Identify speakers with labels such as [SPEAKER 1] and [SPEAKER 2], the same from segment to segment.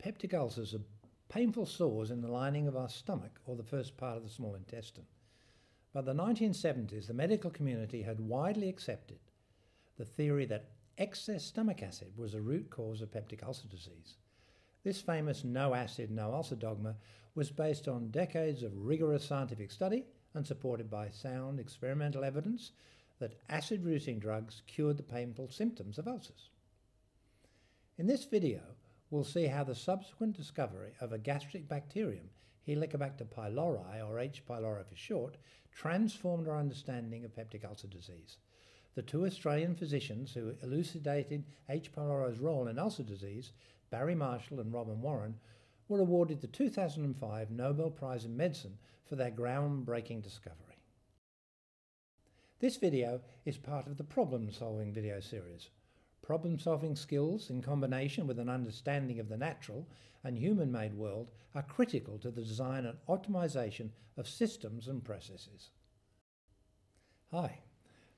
[SPEAKER 1] Peptic ulcers are painful sores in the lining of our stomach or the first part of the small intestine. By the 1970s, the medical community had widely accepted the theory that excess stomach acid was a root cause of peptic ulcer disease. This famous no acid, no ulcer dogma was based on decades of rigorous scientific study and supported by sound experimental evidence that acid-reducing drugs cured the painful symptoms of ulcers. In this video, we'll see how the subsequent discovery of a gastric bacterium, Helicobacter pylori, or H. pylori for short, transformed our understanding of peptic ulcer disease. The two Australian physicians who elucidated H. pylori's role in ulcer disease, Barry Marshall and Robin Warren, were awarded the 2005 Nobel Prize in Medicine for their groundbreaking discovery. This video is part of the problem-solving video series. Problem-solving skills in combination with an understanding of the natural and human-made world are critical to the design and optimization of systems and processes. Hi,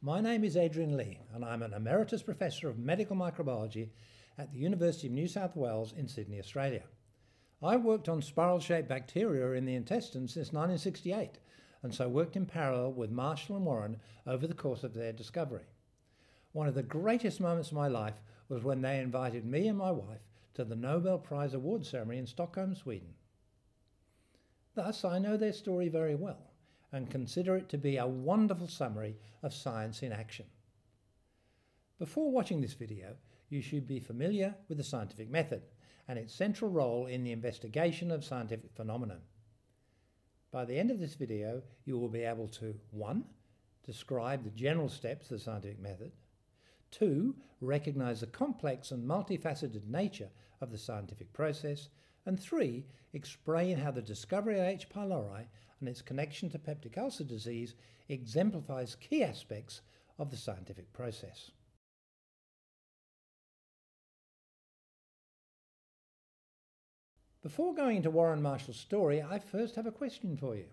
[SPEAKER 1] my name is Adrian Lee and I'm an Emeritus Professor of Medical Microbiology at the University of New South Wales in Sydney, Australia. I've worked on spiral-shaped bacteria in the intestine since 1968 and so worked in parallel with Marshall and Warren over the course of their discovery. One of the greatest moments of my life was when they invited me and my wife to the Nobel Prize award ceremony in Stockholm, Sweden. Thus, I know their story very well and consider it to be a wonderful summary of science in action. Before watching this video, you should be familiar with the scientific method and its central role in the investigation of scientific phenomena. By the end of this video, you will be able to 1. Describe the general steps of the scientific method, 2. Recognize the complex and multifaceted nature of the scientific process, and 3. Explain how the discovery of H. pylori and its connection to peptic ulcer disease exemplifies key aspects of the scientific process. Before going into Warren Marshall's story, I first have a question for you.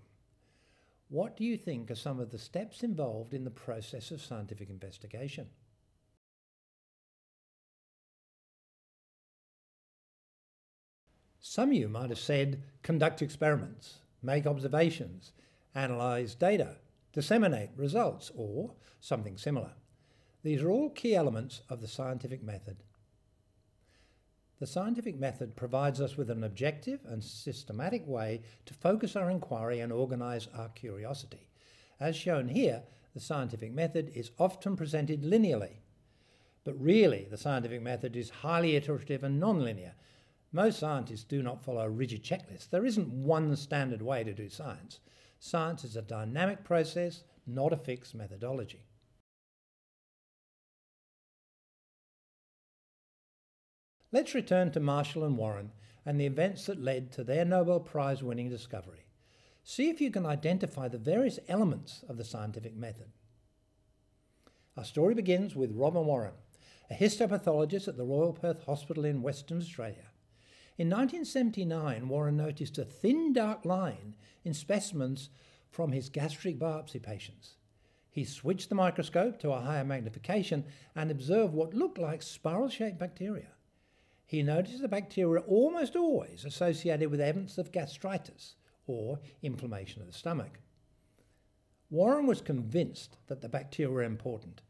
[SPEAKER 1] What do you think are some of the steps involved in the process of scientific investigation? Some of you might have said conduct experiments, make observations, analyse data, disseminate results, or something similar. These are all key elements of the scientific method. The scientific method provides us with an objective and systematic way to focus our inquiry and organise our curiosity. As shown here, the scientific method is often presented linearly, but really the scientific method is highly iterative and non-linear. Most scientists do not follow a rigid checklist. There isn't one standard way to do science. Science is a dynamic process, not a fixed methodology. Let's return to Marshall and Warren and the events that led to their Nobel Prize-winning discovery. See if you can identify the various elements of the scientific method. Our story begins with Robin Warren, a histopathologist at the Royal Perth Hospital in Western Australia. In 1979, Warren noticed a thin dark line in specimens from his gastric biopsy patients. He switched the microscope to a higher magnification and observed what looked like spiral-shaped bacteria. He noticed the bacteria almost always associated with evidence of gastritis, or inflammation of the stomach. Warren was convinced that the bacteria were important,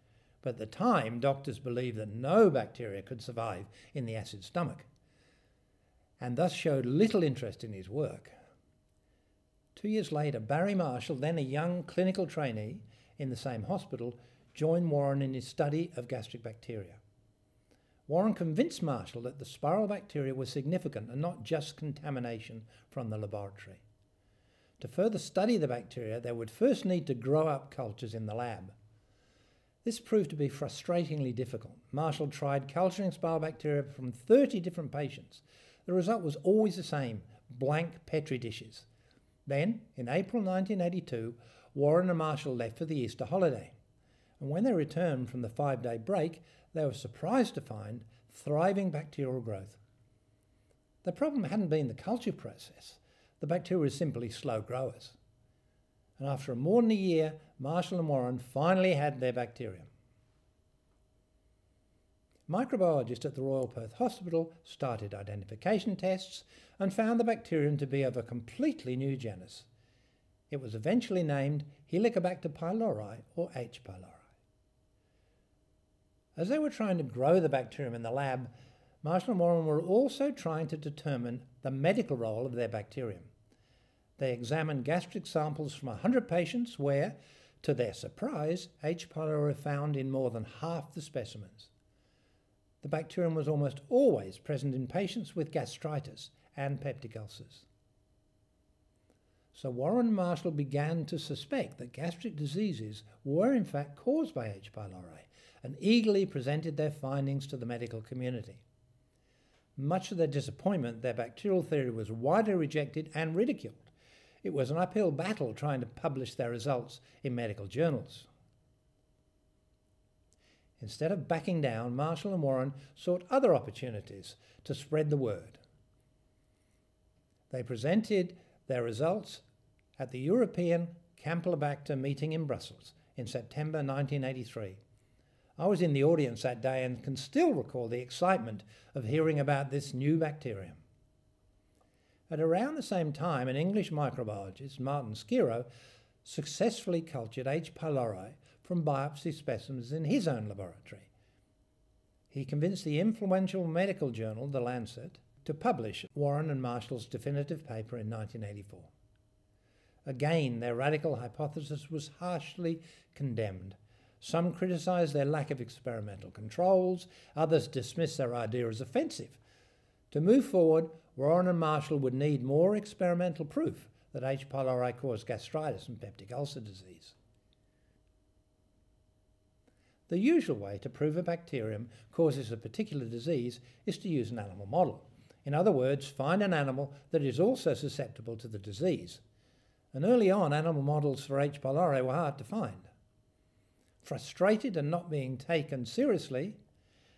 [SPEAKER 1] but at the time doctors believed that no bacteria could survive in the acid stomach, and thus showed little interest in his work. 2 years later, Barry Marshall, then a young clinical trainee in the same hospital, joined Warren in his study of gastric bacteria. Warren convinced Marshall that the spiral bacteria were significant and not just contamination from the laboratory. To further study the bacteria, they would first need to grow up cultures in the lab. This proved to be frustratingly difficult. Marshall tried culturing spiral bacteria from 30 different patients. The result was always the same, blank Petri dishes. Then, in April 1982, Warren and Marshall left for the Easter holiday. And when they returned from the 5-day break, they were surprised to find thriving bacterial growth. The problem hadn't been the culture process. The bacteria were simply slow growers. And after more than a year, Marshall and Warren finally had their bacterium. Microbiologists at the Royal Perth Hospital started identification tests and found the bacterium to be of a completely new genus. It was eventually named Helicobacter pylori, or H. pylori. As they were trying to grow the bacterium in the lab, Marshall and Warren were also trying to determine the medical role of their bacterium. They examined gastric samples from 100 patients where, to their surprise, H. pylori were found in more than half the specimens. The bacterium was almost always present in patients with gastritis and peptic ulcers. So Warren and Marshall began to suspect that gastric diseases were in fact caused by H. pylori and eagerly presented their findings to the medical community. Much to their disappointment, their bacterial theory was widely rejected and ridiculed. It was an uphill battle trying to publish their results in medical journals. Instead of backing down, Marshall and Warren sought other opportunities to spread the word. They presented their results at the European Campylobacter meeting in Brussels in September 1983. I was in the audience that day and can still recall the excitement of hearing about this new bacterium. At around the same time, an English microbiologist, Martin Skiro, successfully cultured H. pylori from biopsy specimens in his own laboratory. He convinced the influential medical journal, The Lancet, to publish Warren and Marshall's definitive paper in 1984. Again, their radical hypothesis was harshly condemned. Some criticised their lack of experimental controls, others dismissed their idea as offensive. To move forward, Warren and Marshall would need more experimental proof that H. pylori caused gastritis and peptic ulcer disease. The usual way to prove a bacterium causes a particular disease is to use an animal model. In other words, find an animal that is also susceptible to the disease. And early on, animal models for H. pylori were hard to find. Frustrated and not being taken seriously,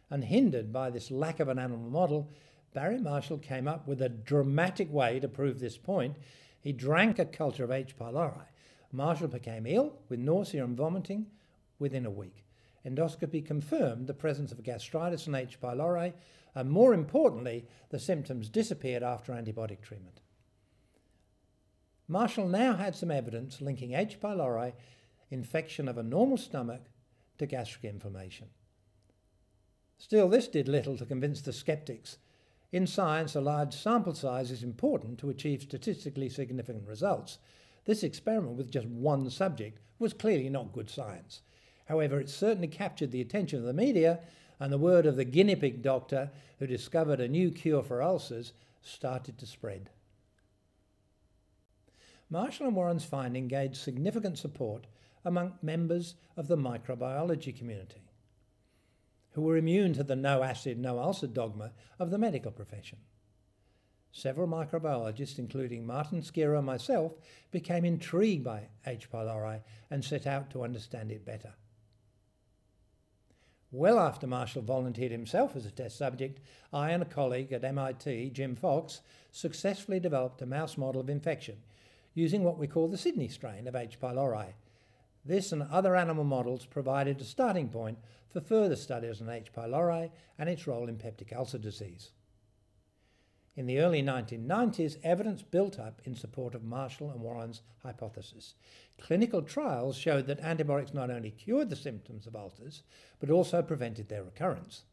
[SPEAKER 1] and hindered by this lack of an animal model, Barry Marshall came up with a dramatic way to prove this point. He drank a culture of H. pylori. Marshall became ill with nausea and vomiting within a week. Endoscopy confirmed the presence of gastritis and H. pylori, and more importantly, the symptoms disappeared after antibiotic treatment. Marshall now had some evidence linking H. pylori infection of a normal stomach to gastric inflammation. Still, this did little to convince the skeptics. In science, a large sample size is important to achieve statistically significant results. This experiment with just one subject was clearly not good science. However, it certainly captured the attention of the media, and the word of the guinea pig doctor who discovered a new cure for ulcers started to spread. Marshall and Warren's finding gained significant support among members of the microbiology community, who were immune to the no acid, no ulcer dogma of the medical profession. Several microbiologists, including Martin Skiro and myself, became intrigued by H. pylori and set out to understand it better. Well after Marshall volunteered himself as a test subject, I and a colleague at MIT, Jim Fox, successfully developed a mouse model of infection using what we call the Sydney strain of H. pylori. This and other animal models provided a starting point for further studies on H. pylori and its role in peptic ulcer disease. In the early 1990s, evidence built up in support of Marshall and Warren's hypothesis. Clinical trials showed that antibiotics not only cured the symptoms of ulcers, but also prevented their recurrence.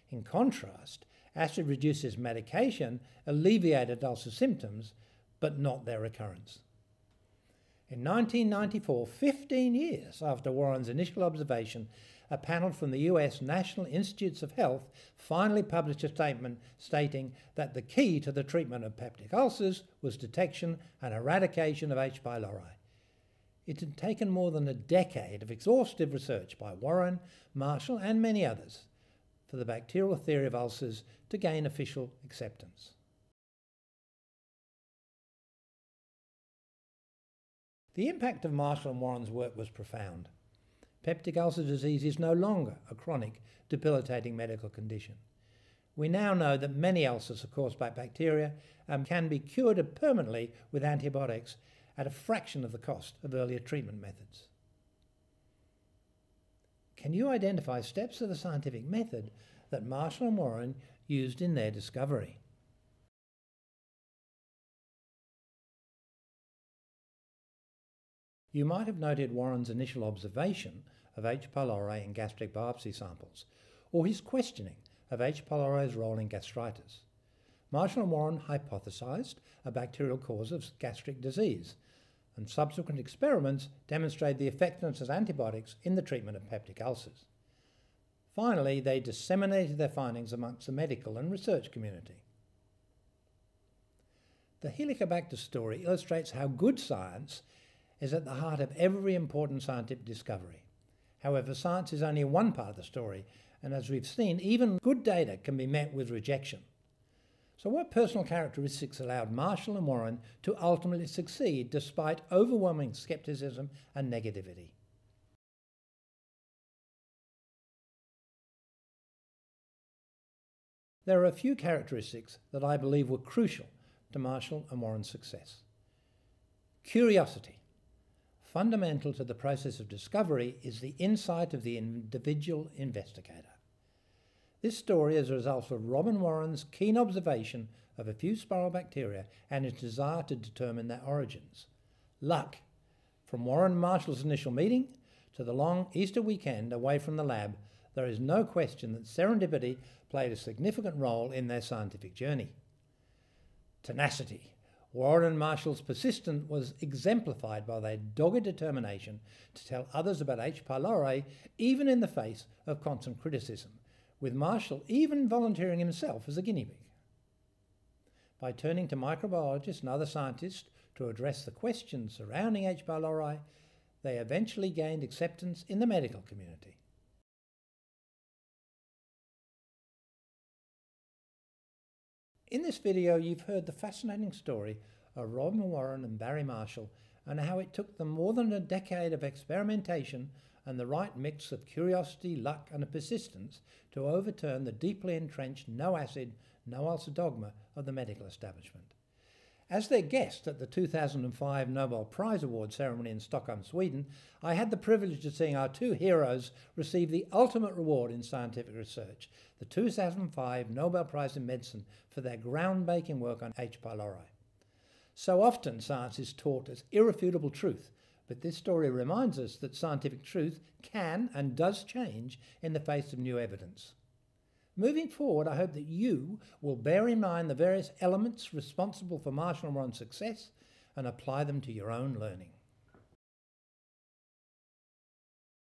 [SPEAKER 1] In contrast, acid reduces medication alleviated ulcer symptoms, but not their recurrence. In 1994, 15 years after Warren's initial observation, a panel from the US National Institutes of Health finally published a statement stating that the key to the treatment of peptic ulcers was detection and eradication of H. pylori. It had taken more than a decade of exhaustive research by Warren, Marshall and many others for the bacterial theory of ulcers to gain official acceptance. The impact of Marshall and Warren's work was profound. Peptic ulcer disease is no longer a chronic, debilitating medical condition. We now know that many ulcers are caused by bacteria and can be cured permanently with antibiotics at a fraction of the cost of earlier treatment methods. Can you identify steps of the scientific method that Marshall and Warren used in their discovery. You might have noted Warren's initial observation of H. pylori in gastric biopsy samples, or his questioning of H. pylori's role in gastritis. Marshall and Warren hypothesized a bacterial cause of gastric disease, and subsequent experiments demonstrated the effectiveness of antibiotics in the treatment of peptic ulcers. Finally, they disseminated their findings amongst the medical and research community. The Helicobacter story illustrates how good science is at the heart of every important scientific discovery. However, science is only one part of the story, and as we've seen, even good data can be met with rejection. So what personal characteristics allowed Marshall and Warren to ultimately succeed despite overwhelming skepticism and negativity? There are a few characteristics that I believe were crucial to Marshall and Warren's success. Curiosity. Fundamental to the process of discovery is the insight of the individual investigator. This story is a result of Robin Warren's keen observation of a few spiral bacteria and his desire to determine their origins. Luck. From Warren and Marshall's initial meeting to the long Easter weekend away from the lab, there is no question that serendipity played a significant role in their scientific journey. Tenacity. Warren and Marshall's persistence was exemplified by their dogged determination to tell others about H. pylori even in the face of constant criticism, with Marshall even volunteering himself as a guinea pig. By turning to microbiologists and other scientists to address the questions surrounding H. pylori, they eventually gained acceptance in the medical community. In this video, you've heard the fascinating story of Robin Warren and Barry Marshall and how it took them more than a decade of experimentation and the right mix of curiosity, luck and persistence to overturn the deeply entrenched no acid, no ulcer dogma of the medical establishment. As their guest at the 2005 Nobel Prize Award ceremony in Stockholm, Sweden, I had the privilege of seeing our two heroes receive the ultimate reward in scientific research, the 2005 Nobel Prize in Medicine for their groundbreaking work on H. pylori. So often science is taught as irrefutable truth, but this story reminds us that scientific truth can and does change in the face of new evidence. Moving forward, I hope that you will bear in mind the various elements responsible for Marshall and Warren's success and apply them to your own learning.